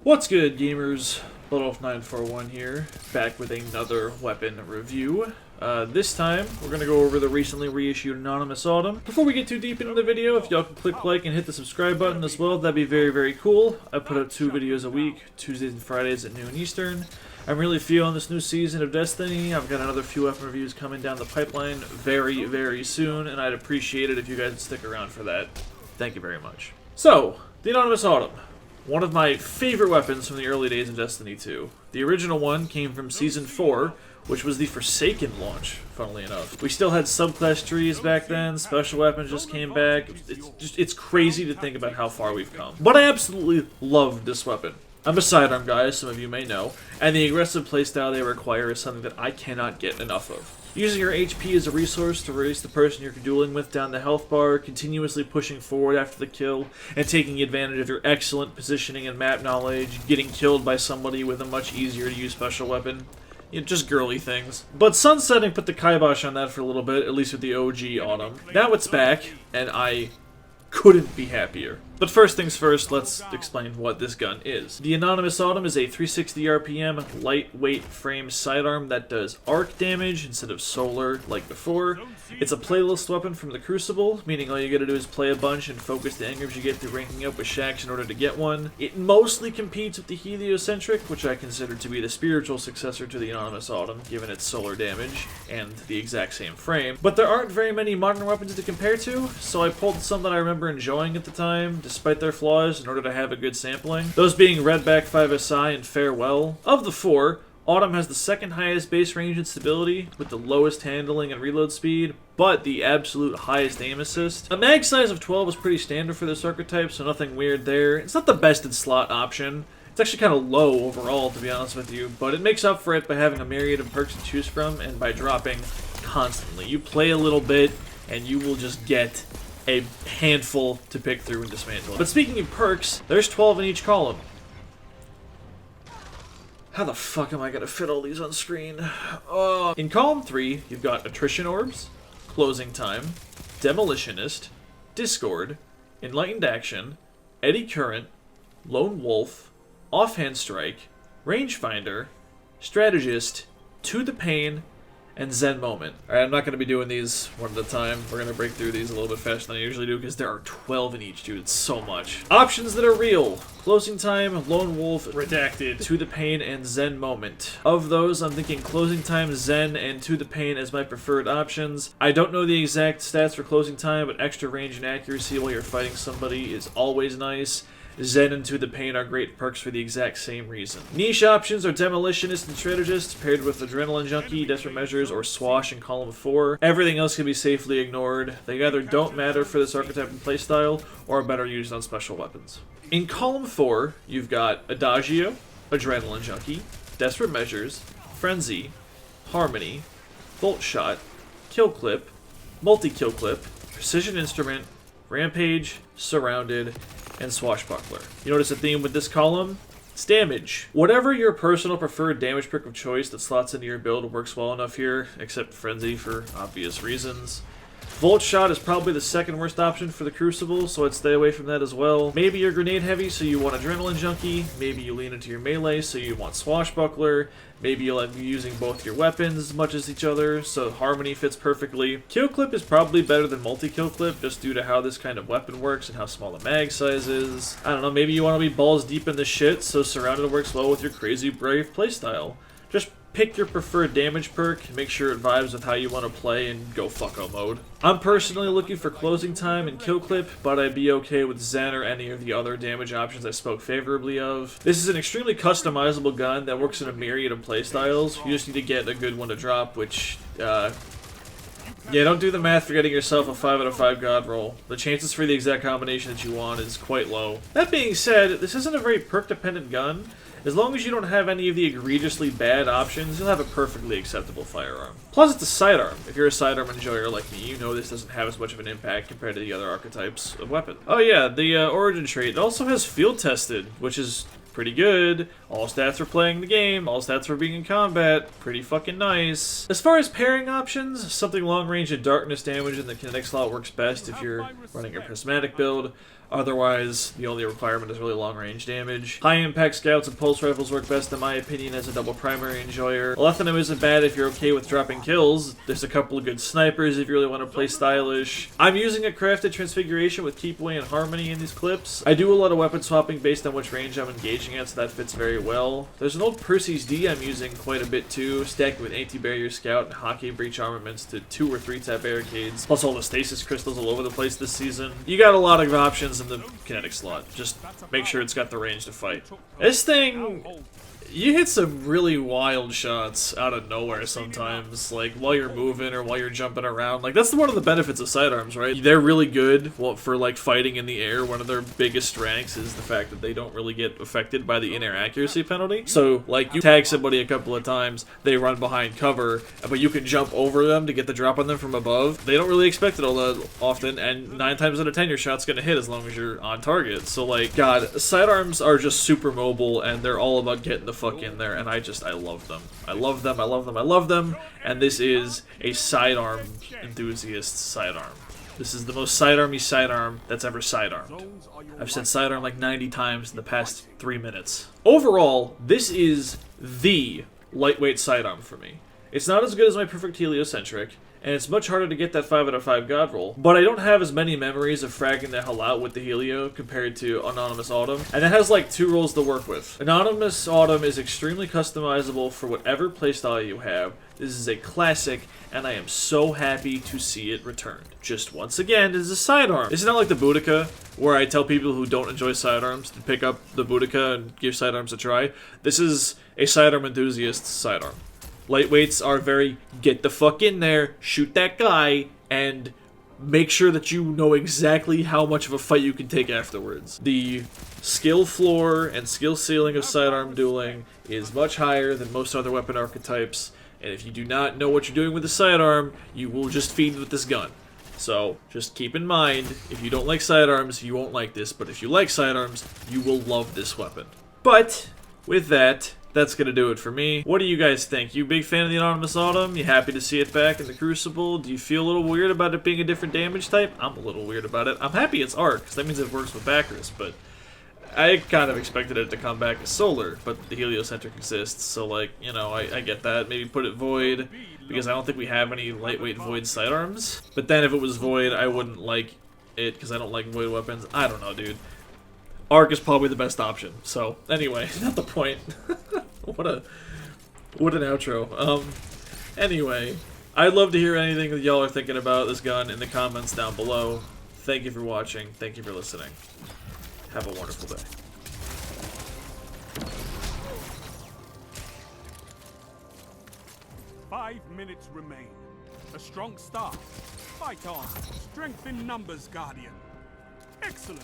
What's good, gamers? Loadout941 here, back with another weapon review. This time, we're going to go over the recently reissued Anonymous Autumn. Before we get too deep into the video, if y'all can click like and hit the subscribe button as well, that'd be very, very cool. I put out 2 videos a week, Tuesdays and Fridays at noon Eastern. I'm really feeling this new season of Destiny. I've got another few weapon reviews coming down the pipeline very, very soon, and I'd appreciate it if you guys would stick around for that. Thank you very much. So, the Anonymous Autumn. One of my favorite weapons from the early days of Destiny 2. The original one came from Season 4, which was the Forsaken launch, funnily enough. We still had subclass trees back then, special weapons just came back. It's crazy to think about how far we've come. But I absolutely love this weapon. I'm a sidearm guy, as some of you may know, and the aggressive playstyle they require is something that I cannot get enough of. Using your HP as a resource to raise the person you're dueling with down the health bar, continuously pushing forward after the kill, and taking advantage of your excellent positioning and map knowledge, getting killed by somebody with a much easier to use special weapon. You know, just girly things. But sunsetting put the kibosh on that for a little bit, at least with the OG Autumn. Now it's back, and I couldn't be happier. But first things first, let's explain what this gun is. The Anonymous Autumn is a 360 RPM lightweight frame sidearm that does arc damage instead of solar like before. It's a playlist weapon from the Crucible, meaning all you gotta do is play a bunch and focus the engrams you get through ranking up with Shacks in order to get one. It mostly competes with the Heliocentric, which I consider to be the spiritual successor to the Anonymous Autumn, given its solar damage and the exact same frame. But there aren't very many modern weapons to compare to, so I pulled some that I remember enjoying at the time, despite their flaws, in order to have a good sampling. Those being Redback 5SI and Farewell. Of the 4, Autumn has the second highest base range and stability, with the lowest handling and reload speed, but the absolute highest aim assist. A mag size of 12 is pretty standard for this archetype, so nothing weird there. It's not the best in slot option. It's actually kind of low overall, to be honest with you, but it makes up for it by having a myriad of perks to choose from, and by dropping constantly. You play a little bit, and you will just get a handful to pick through and dismantle. But speaking of perks, there's 12 in each column. How the fuck am I gonna fit all these on screen? Oh. In column 3, you've got Attrition Orbs, Closing Time, Demolitionist, Discord, Enlightened Action, Eddy Current, Lone Wolf, Offhand Strike, Rangefinder, Strategist, To the Pain, and Zen Moment. Alright, I'm not going to be doing these one at a time. We're going to break through these a little bit faster than I usually do because there are 12 in each, dude. It's so much. Options that are real. Closing Time, Lone Wolf, Redacted, To the Pain, and Zen Moment. Of those, I'm thinking Closing Time, Zen, and To the Pain as my preferred options. I don't know the exact stats for Closing Time, but extra range and accuracy while you're fighting somebody is always nice. Zen and To the Pain are great perks for the exact same reason. Niche options are Demolitionist and Strategist, paired with Adrenaline Junkie, Desperate Measures, or Swash in column 4. Everything else can be safely ignored. They either don't matter for this archetype and playstyle, or are better used on special weapons. In column 4, you've got Adagio, Adrenaline Junkie, Desperate Measures, Frenzy, Harmony, Bolt Shot, Kill Clip, Multi-Kill Clip, Precision Instrument, Rampage, Surrounded, and Swashbuckler. You notice a theme with this column? It's damage. Whatever your personal preferred damage perk of choice that slots into your build works well enough here, except Frenzy for obvious reasons. Volt Shot is probably the second worst option for the Crucible, so I'd stay away from that as well. Maybe you're grenade heavy, so you want Adrenaline Junkie. Maybe you lean into your melee, so you want Swashbuckler. Maybe you'll end up using both your weapons as much as each other, so Harmony fits perfectly. Kill Clip is probably better than Multi-Kill Clip, just due to how this kind of weapon works and how small the mag size is. I don't know, maybe you want to be balls deep in the shit, so Surrounded works well with your crazy brave playstyle. Just pick your preferred damage perk, make sure it vibes with how you want to play, and go fucko mode. I'm personally looking for Closing Time and Kill Clip, but I'd be okay with Zen or any of the other damage options I spoke favorably of. This is an extremely customizable gun that works in a myriad of playstyles. You just need to get a good one to drop, which, yeah, don't do the math for getting yourself a 5 out of 5 god roll. The chances for the exact combination that you want is quite low. That being said, this isn't a very perk-dependent gun. As long as you don't have any of the egregiously bad options, you'll have a perfectly acceptable firearm. Plus, it's a sidearm. If you're a sidearm enjoyer like me, you know this doesn't have as much of an impact compared to the other archetypes of weapon. Oh yeah, the origin trait. It also has field tested, which is pretty good. All stats for playing the game, all stats for being in combat. Pretty fucking nice. As far as pairing options, something long range and darkness damage in the kinetic slot works best if you're running a prismatic build. Otherwise, the only requirement is really long-range damage. High-impact scouts and pulse rifles work best in my opinion as a double primary enjoyer. Lethanum isn't bad if you're okay with dropping kills. There's a couple of good snipers if you really want to play stylish. I'm using a crafted transfiguration with keep away and harmony in these clips. I do a lot of weapon swapping based on which range I'm engaging at, so that fits very well. There's an old Percy's D I'm using quite a bit too, stacked with anti-barrier scout and hockey breach armaments to 2 or 3 tap barricades, plus all the stasis crystals all over the place this season. You got a lot of options in the kinetic slot. Just make sure it's got the range to fight. This thing, you hit some really wild shots out of nowhere sometimes, like while you're moving or while you're jumping around. Like, that's one of the benefits of sidearms, right? They're really good for like fighting in the air. One of their biggest strengths is the fact that they don't really get affected by the in-air accuracy penalty. So like, you tag somebody a couple of times, they run behind cover, but you can jump over them to get the drop on them from above. They don't really expect it all that often, and 9 times out of 10 your shot's gonna hit as long as you're on target. So like, god, sidearms are just super mobile, and they're all about getting the fuck in there, and I love them. I love them, I love them, I love them, and this is a sidearm enthusiast sidearm. This is the most sidearmy sidearm that's ever sidearmed. I've said sidearm like 90 times in the past 3 minutes. Overall, this is the lightweight sidearm for me. It's not as good as my perfect heliocentric, and it's much harder to get that 5 out of 5 god roll, but I don't have as many memories of fragging the hell out with the Helio compared to Anonymous Autumn, and it has like 2 rolls to work with. Anonymous Autumn is extremely customizable for whatever playstyle you have. This is a classic, and I am so happy to see it returned. Just once again, it is a sidearm. It's not like the Boudica, where I tell people who don't enjoy sidearms to pick up the Boudica and give sidearms a try. This is a sidearm enthusiast sidearm. Lightweights are very, get the fuck in there, shoot that guy, and make sure that you know exactly how much of a fight you can take afterwards. The skill floor and skill ceiling of sidearm dueling is much higher than most other weapon archetypes, and if you do not know what you're doing with the sidearm, you will just feed with this gun. So, just keep in mind, if you don't like sidearms, you won't like this, but if you like sidearms, you will love this weapon. But, with that, that's gonna do it for me. What do you guys think? You a big fan of the Anonymous Autumn? You happy to see it back in the Crucible? Do you feel a little weird about it being a different damage type? I'm a little weird about it. I'm happy it's Arc, because that means it works with Bacchus, but I kind of expected it to come back as Solar, but the Heliocentric exists, so like, you know, I get that. Maybe put it Void, because I don't think we have any lightweight Void sidearms. But then if it was Void, I wouldn't like it, because I don't like Void weapons. I don't know, dude. Arc is probably the best option. So, anyway, not the point. What an outro. Anyway, I'd love to hear anything that y'all are thinking about this gun in the comments down below. Thank you for watching. Thank you for listening. Have a wonderful day. 5 minutes remain. A strong start. Fight on. Strength in numbers, Guardian. Excellent.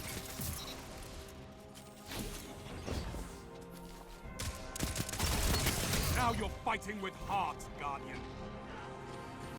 Now you're fighting with heart, Guardian.